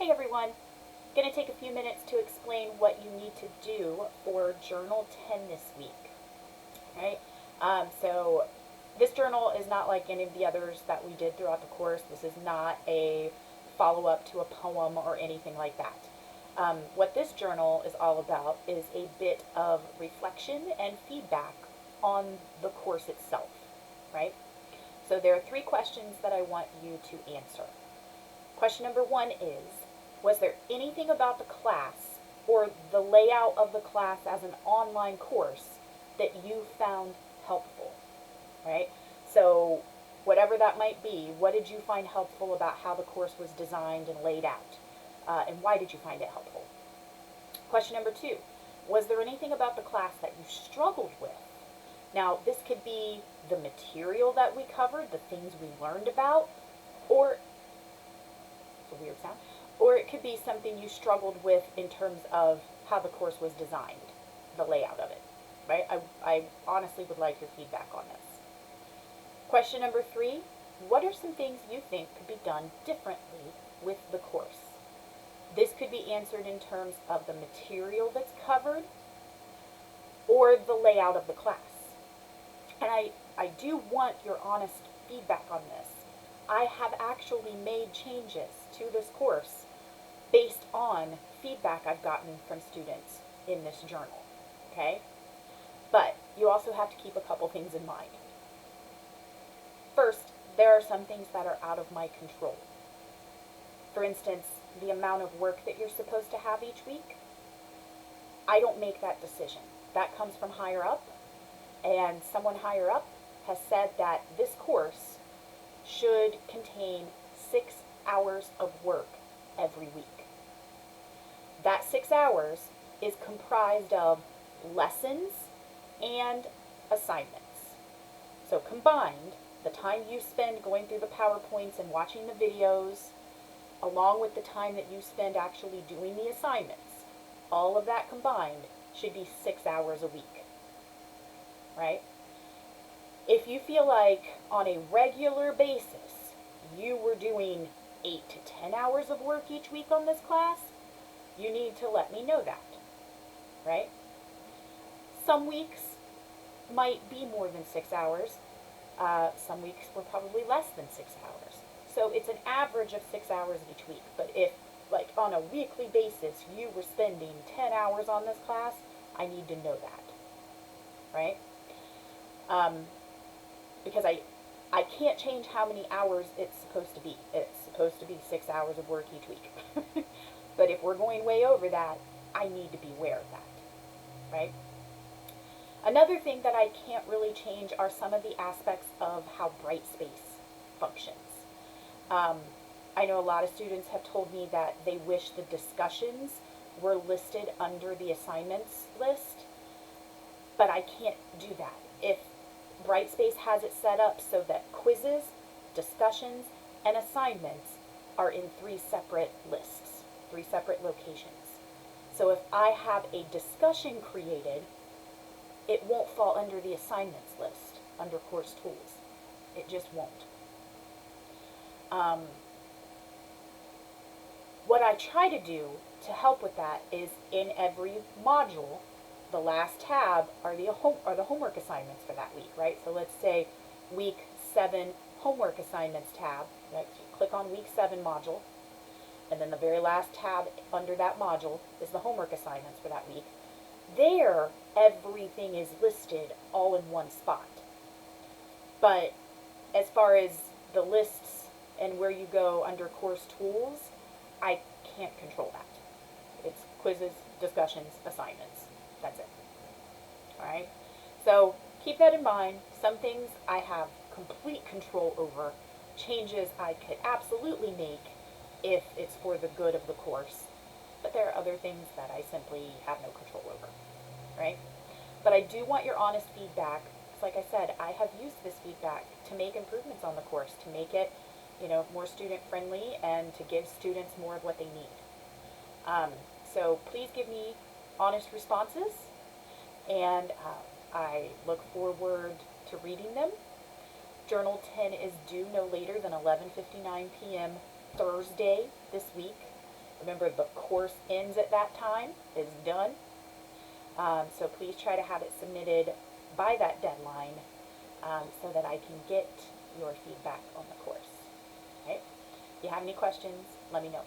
Hey everyone, going to take a few minutes to explain what you need to do for Journal 10 this week. Right? So this journal is not like any of the others that we did throughout the course. This is not a follow-up to a poem or anything like that. What this journal is all about is a bit of reflection and feedback on the course itself, right? So there are 3 questions that I want you to answer. Question number 1 is, was there anything about the class or the layout of the class as an online course that you found helpful, right? So whatever that might be, what did you find helpful about how the course was designed and laid out? And why did you find it helpful? Question number 2, was there anything about the class that you struggled with? Now, this could be the material that we covered, the things we learned about, or, it's a weird sound, or it could be something you struggled with in terms of how the course was designed, the layout of it, right? I honestly would like your feedback on this. Question number 3, what are some things you think could be done differently with the course? This could be answered in terms of the material that's covered or the layout of the class. And I do want your honest feedback on this. I have actually made changes to this course based on feedback I've gotten from students in this journal, okay? But you also have to keep a couple things in mind. First, there are some things that are out of my control. For instance, the amount of work that you're supposed to have each week, I don't make that decision. That comes from higher up, and someone higher up has said that this course should contain 6 hours of work every week. That 6 hours is comprised of lessons and assignments. So combined, the time you spend going through the PowerPoints and watching the videos, along with the time that you spend actually doing the assignments, all of that combined should be 6 hours a week, right? If you feel like on a regular basis you were doing 8 to 10 hours of work each week on this class, you need to let me know that, right? Some weeks might be more than 6 hours. Some weeks were probably less than 6 hours. So it's an average of 6 hours each week. But if, like, on a weekly basis, you were spending 10 hours on this class, I need to know that, right? Because I can't change how many hours it's supposed to be. It's supposed to be 6 hours of work each week. But if we're going way over that, I need to be aware of that, right? Another thing that I can't really change are some of the aspects of how Brightspace functions. I know a lot of students have told me that they wish the discussions were listed under the assignments list, but I can't do that. If Brightspace has it set up so that quizzes, discussions, and assignments are in 3 separate lists, 3 separate locations. So if I have a discussion created, it won't fall under the assignments list, under course tools. It just won't. What I try to do to help with that is in every module, the last tab are the homework assignments for that week, right? So let's say week 7 homework assignments tab, right? So you click on week 7 module, and then the very last tab under that module is the homework assignments for that week. There, everything is listed all in one spot. But as far as the lists and where you go under course tools, I can't control that. It's quizzes, discussions, assignments. That's it. Alright? So keep that in mind. Some things I have complete control over. Changes I could absolutely make if it's for the good of the course. But there are other things that I simply have no control over. Right? But I do want your honest feedback. Like I said, I have used this feedback to make improvements on the course, to make it, more student friendly and to give students more of what they need. So please give me honest responses, and I look forward to reading them. Journal 10 is due no later than 11:59 p.m. Thursday this week. Remember, the course ends at that time, it's done. So please try to have it submitted by that deadline so that I can get your feedback on the course. Okay? If you have any questions, let me know.